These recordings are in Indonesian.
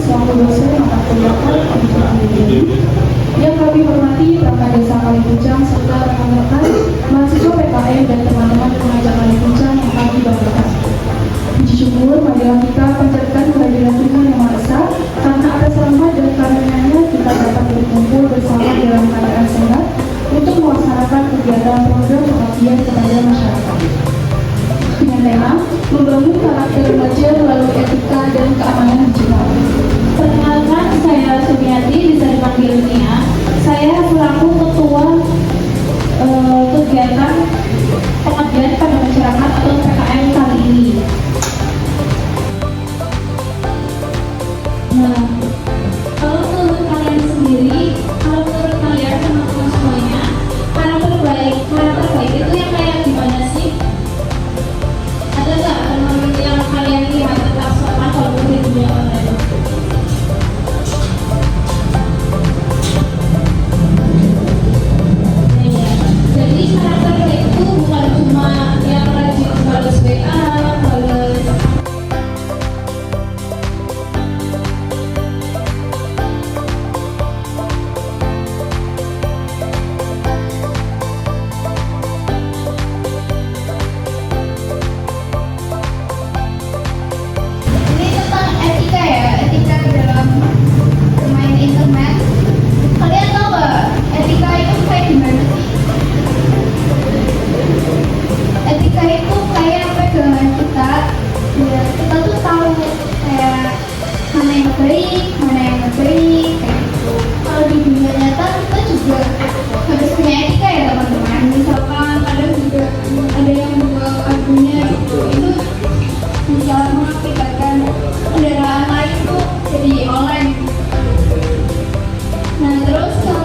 selaku dosen mata kuliah Pendidikan Tinggi. Yang kami hormati rekan desa Kalipucang serta rekan-rekan mahasiswa PKM dan teman-teman pengajar Kalipucang yang kami banggakan. Puji syukur, marilah kita panjatkan kehadiran Tuhan Yang Maha Esa, karena atas rahmat dan karunia-Nya kita dapat berkumpul bersama dalam keadaan sehat untuk melaksanakan kegiatan program pengabdian kepada masyarakat. Dengan tema membangun karakter remaja melalui etika dan keamanan digital. Perkenalkan, saya Sumiati, bisa dipanggil Nia. Saya selaku ketua kegiatan pengabdian pada masyarakat atau PKM kali ini. Nah, kalau menurut kalian sendiri, kalau menurut kalian teman-teman semuanya, karakter baik itu yang kayak gimana sih? Ada nggak teman-teman yang kalian lihat tetap sama kalau di dunia online? Jadi karakter baik itu bukan cuma yang rajin balas WA, balas ini tentang etika ya, etika dalam bermain internet. Kalian tahu nggak etika itu kayak gimana sih? Etika itu kayak pegangan kita, ya kita tuh tahu kayak mana yang baik, mana yang nggak baik, kayak gitu. Kalau di dunia nyata kita juga harus punya etika ya teman-teman. Misalkan kadang juga ada yang buat akunnya gitu, itu misalnya mengakibatkan kendaraan lain tuh jadi online. Nah terus kalau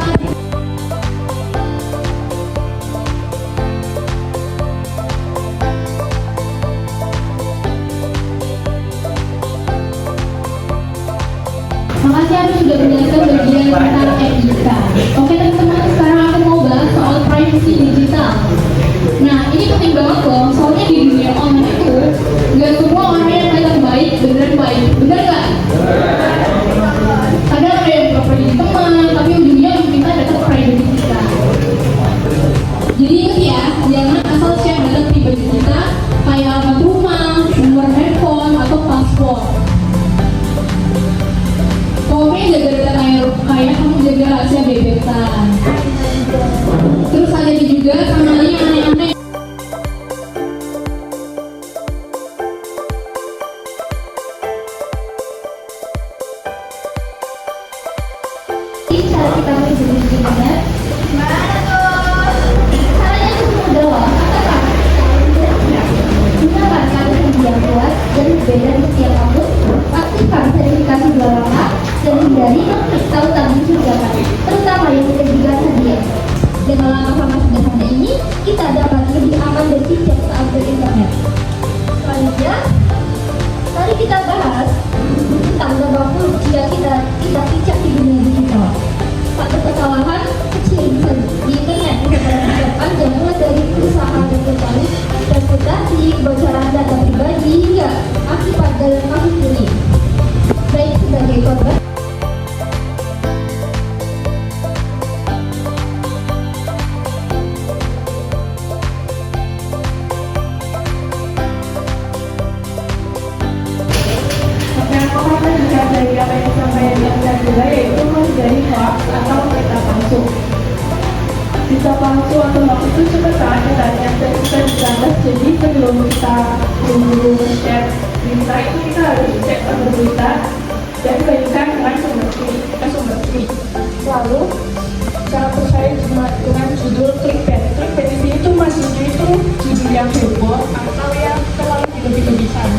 makasih, aku sudah menjelaskan bagian tentang etika. Oke teman-teman, sekarang aku mau bahas soal privacy digital. Nah ini penting banget loh, soalnya di dunia online itu nggak semua orang yang kelihatan baik beneran baik, bener nggak? Kadang ada yang pura-pura jadi teman, tapi ujungnya minta data pribadi kita. Jadi ingat ya, jangan asal share data pribadi kita kayak alamat rumah, nomor handphone, atau password. Pokoknya jaga data kayak kamu jaga rahasia bebetan. Terus ada juga sama yang aneh-aneh. Cara kita melindungi dirinya gimana tuh? Caranya cukup mudah loh. Gunakan kata kunci yang kuat dan berbeda di setiap akun. Aktifkan verifikasi 2 langkah dan hindari mengklik tautan mencurigakan, terutama yang menjanjikan hadiah. Dengan langkah-langkah sederhana ini, kita dapat lebih aman dan bijak saat berinternet. Selanjutnya, mari kita bahas tentang dampak jika kita bijak di dunia digital. Satu kesalahan kecil bisa di internet bisa terjadi dan mulai dari perusahaan virtualis, reputasi, kebocoran data pribadi hingga akibat dalam kasus ini. Baik sebagai korban. Dari apa yang disampaikan dan juga yaitu masih dari hoax atau berita palsu. Berita palsu atau hoax itu cepetan katanya dan kita dibalas, jadi sebelum kita share berita itu kita harus cek sumber berita dan bandingkan dengan sumber resmi. Lalu jangan percaya cuma dengan judul clickbait. Clickbait di sini tuh maksudnya itu judul yang heboh atau yang terlalu berlebihan.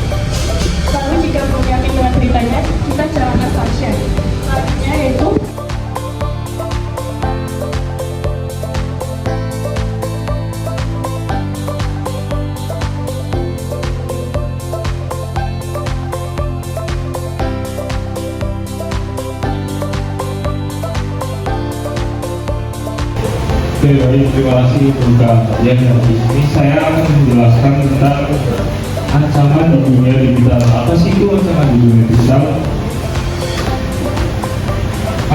Lalu jika belum yakin dengan beritanya, kita jangan asal share. Selanjutnya yaitu Oke, baik, terima kasih untuk kalian yang di sini. Saya akan menjelaskan tentang ancaman di dunia digital. Apa sih itu ancaman di dunia digital?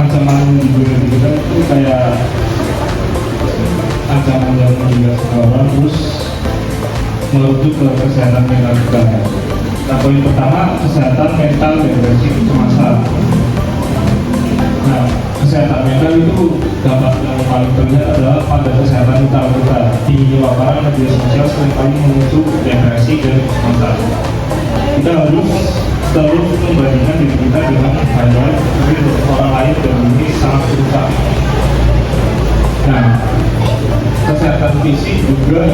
ancaman digital itu kayak ancaman yang meninggal orang terus merujuk ke kesehatan mental kita. Nah, poin pertama kesehatan mental depresi kecemasan. Nah, kesehatan mental itu dampak yang paling terlihat adalah pada kesehatan mental kita. Tingginya paparan media sosial seringkali memicu depresi dan kecemasan. Kita harus terus membandingkan diri kita dengan highlight orang lain dan ini sangat susah. Nah, kesehatan fisik juga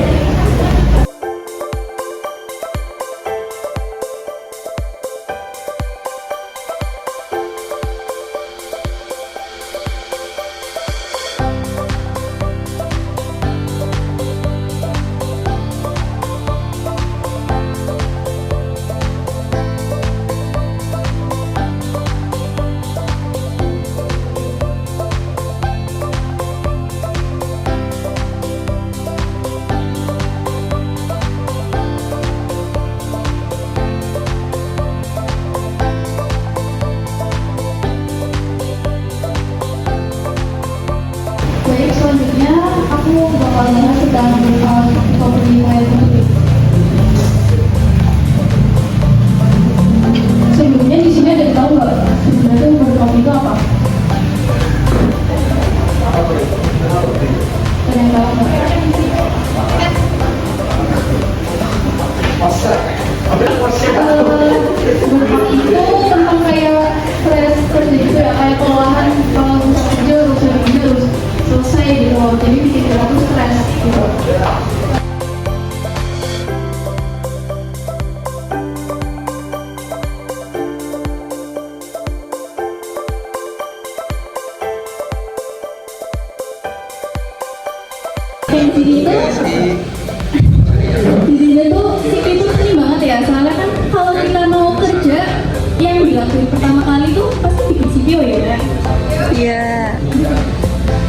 Baik, selanjutnya aku bakal bahas tentang kopi air putih. Sebelumnya di sini ada yang tahu nggak sebenarnya berkopi itu apa? Ada yang tahu nggak? Berkopi itu tentang kayak proses kerja gitu ya, kayak pengolahan kalau kerja harus selesai gitu, jadi bikin kita tuh stres gitu. Di sini tuh CV itu penting banget ya, soalnya kan kalau kita mau kerja yang dilakuin pertama kali tuh pasti bikin CV ya. Iya.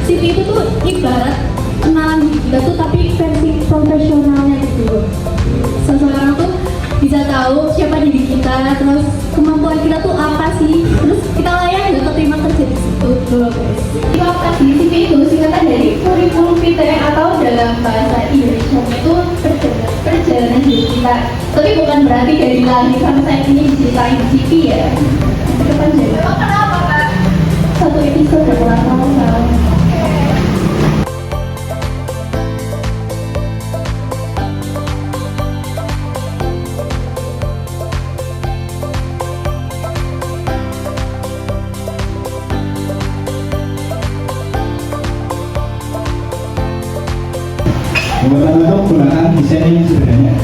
CV itu tuh ibarat kenalan diri kita tuh tapi versi profesionalnya gitu. Seseorang tuh bisa tahu siapa diri kita, terus kemampuan kita tuh apa sih, terus kita layak nggak keterima kerja di situ dulu guys. Di CV itu singkatan dari kurikulum vitae atau dalam bahasa Indonesia itu perjalanan hidup kita. Tapi bukan berarti dari lahir sampai saat ini diceritain di CV ya. Itu kan jadi. Kenapa Kak? Satu episode kurang tahu kan. Yang pertama itu gunakan desain yang sederhana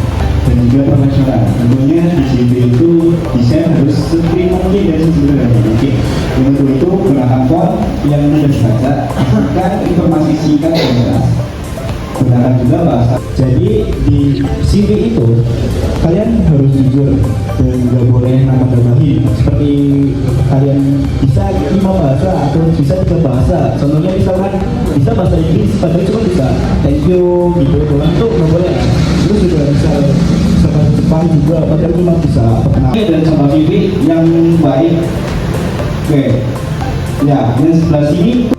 dan juga profesional. Tentunya di CV itu desain harus seperti mungkin dan sederhana mungkin. Yang kedua itu gunakan font yang mudah dibaca, bukan informasi singkat dan jelas. Gunakan juga bahasa. Jadi di CV itu kalian harus jujur dan nggak boleh nambah-nambahin. Seperti kalian bisa 5 bahasa atau bisa 3 bahasa. Contohnya misalkan bisa bahasa Inggris, padahal cuma bisa thank you gitu doang tuh nggak boleh. Terus juga bisa bahasa Jepang juga, padahal cuma bisa perkenalan dan sama CV yang baik. Oke, ya yang sebelah sini.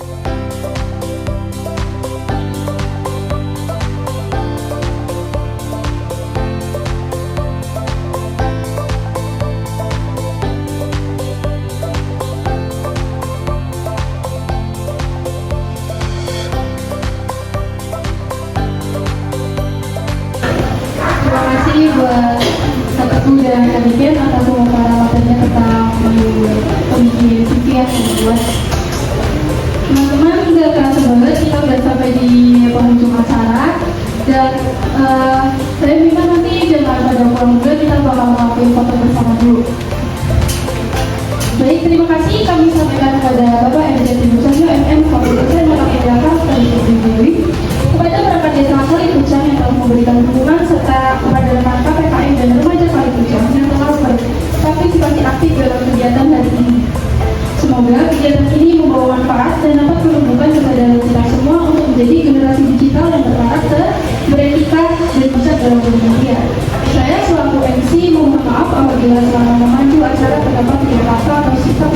Terima kasih buat Kak dan Kak Dikin atas pemaparannya tentang pemikiran CV yang dibuat. Teman-teman, nggak kerasa banget kita udah sampai di penghujung acara dan saya minta nanti jangan pada pulang juga, kita bakal ngelakuin foto bersama dulu. Baik, terima kasih kami sampaikan kepada Bapak MJ Timbusanyo MM Fakultas Teknik Jakarta Stasiun Dewi, kepada perangkat desa Kalipucang yang telah memberikan dukungan serta kepada rekan PKM dan remaja Kalipucang yang telah berpartisipasi aktif dalam kegiatan hari ini. Semoga kegiatan ini membawa manfaat dan dapat menumbuhkan kesadaran kita semua untuk menjadi generasi digital yang berkarakter, beretika, dan bijak dalam bermedia. Saya selaku MC mohon maaf apabila selama memandu acara terdapat tidak kata atau sikap